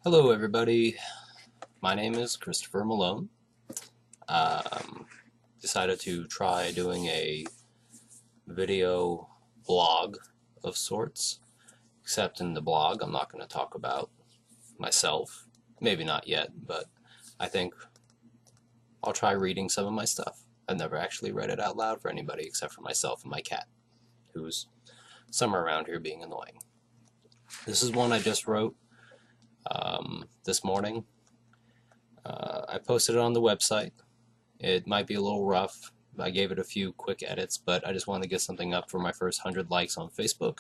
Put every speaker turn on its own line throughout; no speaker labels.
Hello everybody, my name is Christopher Malone. Um, Decided to try doing a video blog of sorts, except in the blog I'm not going to talk about myself, maybe not yet, but I think I'll try reading some of my stuff. I've never actually read it out loud for anybody except for myself and my cat, who's somewhere around here being annoying. This is one I just wrote this morning. I posted it on the website. It might be a little rough. I gave it a few quick edits, but I just wanted to get something up for my first 100 likes on Facebook.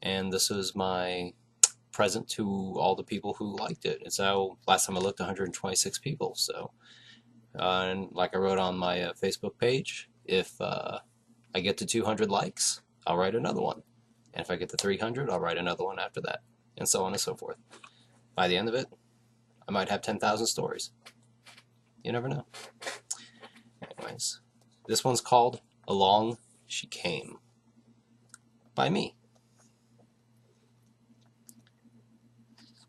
And this is my present to all the people who liked it. It's now, last time I looked, 126 people. So, and like I wrote on my Facebook page, if I get to 200 likes, I'll write another one. And if I get to 300, I'll write another one after that. And so on and so forth. By the end of it, I might have 10,000 stories. You never know. Anyways, this one's called Along She Came, by me.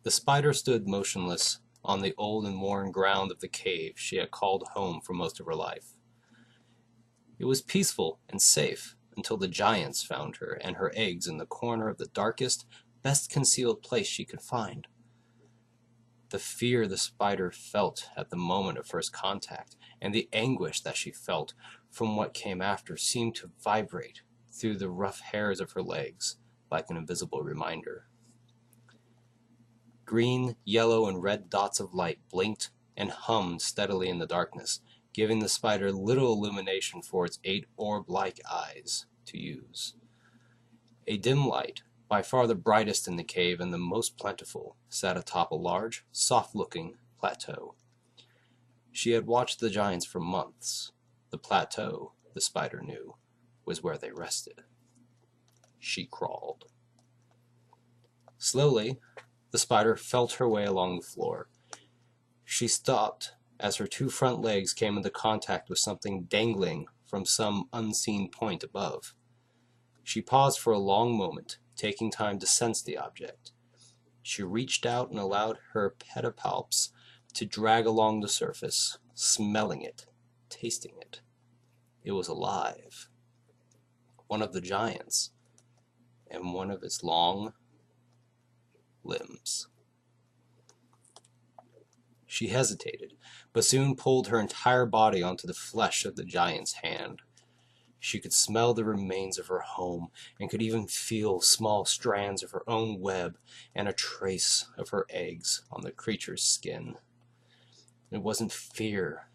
The spider stood motionless on the old and worn ground of the cave she had called home for most of her life. It was peaceful and safe until the giants found her and her eggs in the corner of the darkest, best concealed place she could find. The fear the spider felt at the moment of first contact, and the anguish that she felt from what came after seemed to vibrate through the rough hairs of her legs like an invisible reminder. Green, yellow, and red dots of light blinked and hummed steadily in the darkness, giving the spider little illumination for its 8 orb-like eyes to use. A dim light, by far the brightest in the cave and the most plentiful, sat atop a large, soft-looking plateau. She had watched the giants for months. The plateau, the spider knew, was where they rested. She crawled. Slowly, the spider felt her way along the floor. She stopped as her 2 front legs came into contact with something dangling from some unseen point above. She paused for a long moment, taking time to sense the object. She reached out and allowed her pedipalps to drag along the surface, smelling it, tasting it. It was alive. One of the giants, and one of its long limbs. She hesitated, but soon pulled her entire body onto the flesh of the giant's hand. She could smell the remains of her home, and could even feel small strands of her own web and a trace of her eggs on the creature's skin. It wasn't fear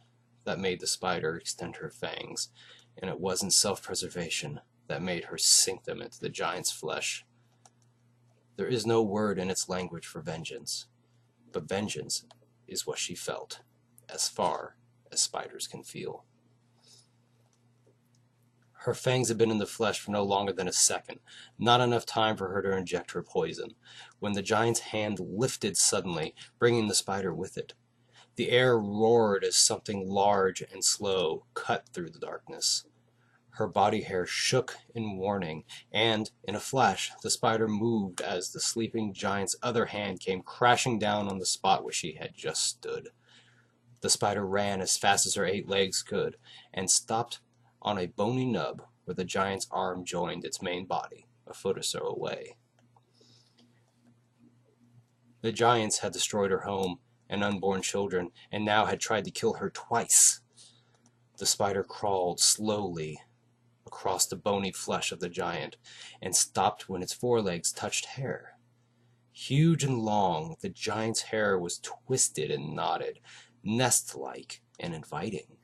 that made the spider extend her fangs, and it wasn't self-preservation that made her sink them into the giant's flesh. There is no word in its language for vengeance, but vengeance is what she felt, as far as spiders can feel. Her fangs had been in the flesh for no longer than a second, not enough time for her to inject her poison, when the giant's hand lifted suddenly, bringing the spider with it. The air roared as something large and slow cut through the darkness. Her body hair shook in warning, and, in a flash, the spider moved as the sleeping giant's other hand came crashing down on the spot where she had just stood. The spider ran as fast as her 8 legs could, and stopped on a bony nub where the giant's arm joined its main body, a foot or so away. The giants had destroyed her home and unborn children, and now had tried to kill her twice. The spider crawled slowly across the bony flesh of the giant, and stopped when its forelegs touched hair. Huge and long, the giant's hair was twisted and knotted, nest-like and inviting.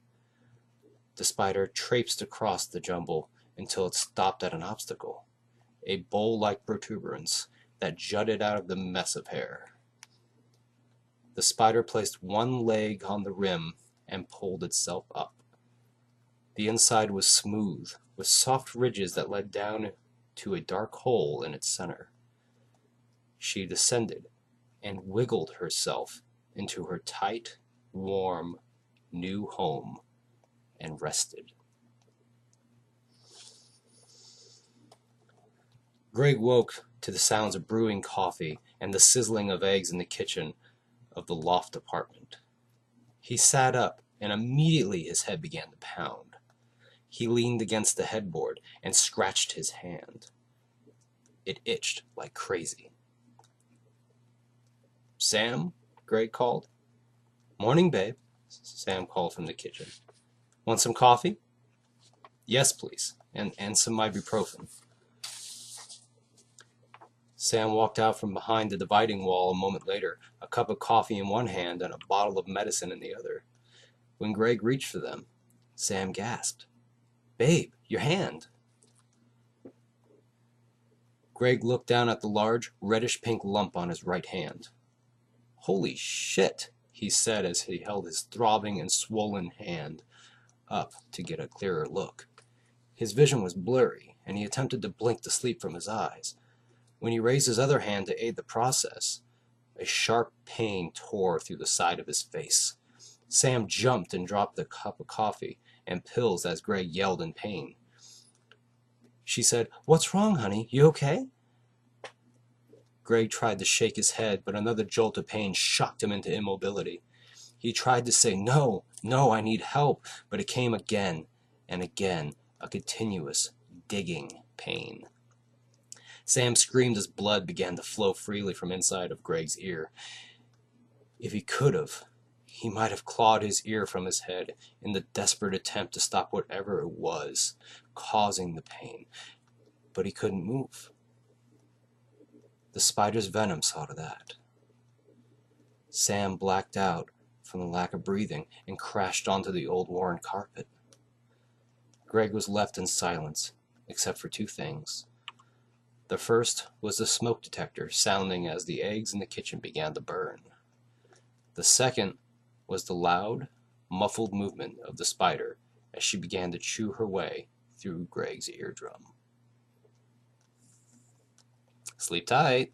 The spider traipsed across the jumble until it stopped at an obstacle, a bowl-like protuberance that jutted out of the mess of hair. The spider placed one leg on the rim and pulled itself up. The inside was smooth, with soft ridges that led down to a dark hole in its center. She descended and wiggled herself into her tight, warm, new home and rested. Greg woke to the sounds of brewing coffee and the sizzling of eggs in the kitchen of the loft apartment. He sat up, and immediately his head began to pound. He leaned against the headboard and scratched his hand. It itched like crazy. "Sam?" Greg called. "Morning, babe," Sam called from the kitchen. "Want some coffee?" "Yes, please, and some ibuprofen." Sam walked out from behind the dividing wall a moment later, a cup of coffee in one hand and a bottle of medicine in the other. When Greg reached for them, Sam gasped. "Babe, your hand." Greg looked down at the large, reddish-pink lump on his right hand. "Holy shit," he said as he held his throbbing and swollen hand up to get a clearer look. His vision was blurry, and he attempted to blink the sleep from his eyes. When he raised his other hand to aid the process, a sharp pain tore through the side of his face. Sam jumped and dropped the cup of coffee and pills as Greg yelled in pain. She said, "What's wrong, honey? You okay?" Greg tried to shake his head, but another jolt of pain shocked him into immobility. He tried to say, "No, no, I need help," but it came again and again, a continuous, digging pain. Sam screamed as blood began to flow freely from inside of Greg's ear. If he could have, he might have clawed his ear from his head in the desperate attempt to stop whatever it was causing the pain, but he couldn't move. The spider's venom saw to that. Sam blacked out from the lack of breathing and crashed onto the old worn carpet. Greg was left in silence, except for two things. The first was the smoke detector sounding as the eggs in the kitchen began to burn. The second was the loud, muffled movement of the spider as she began to chew her way through Greg's eardrum. Sleep tight.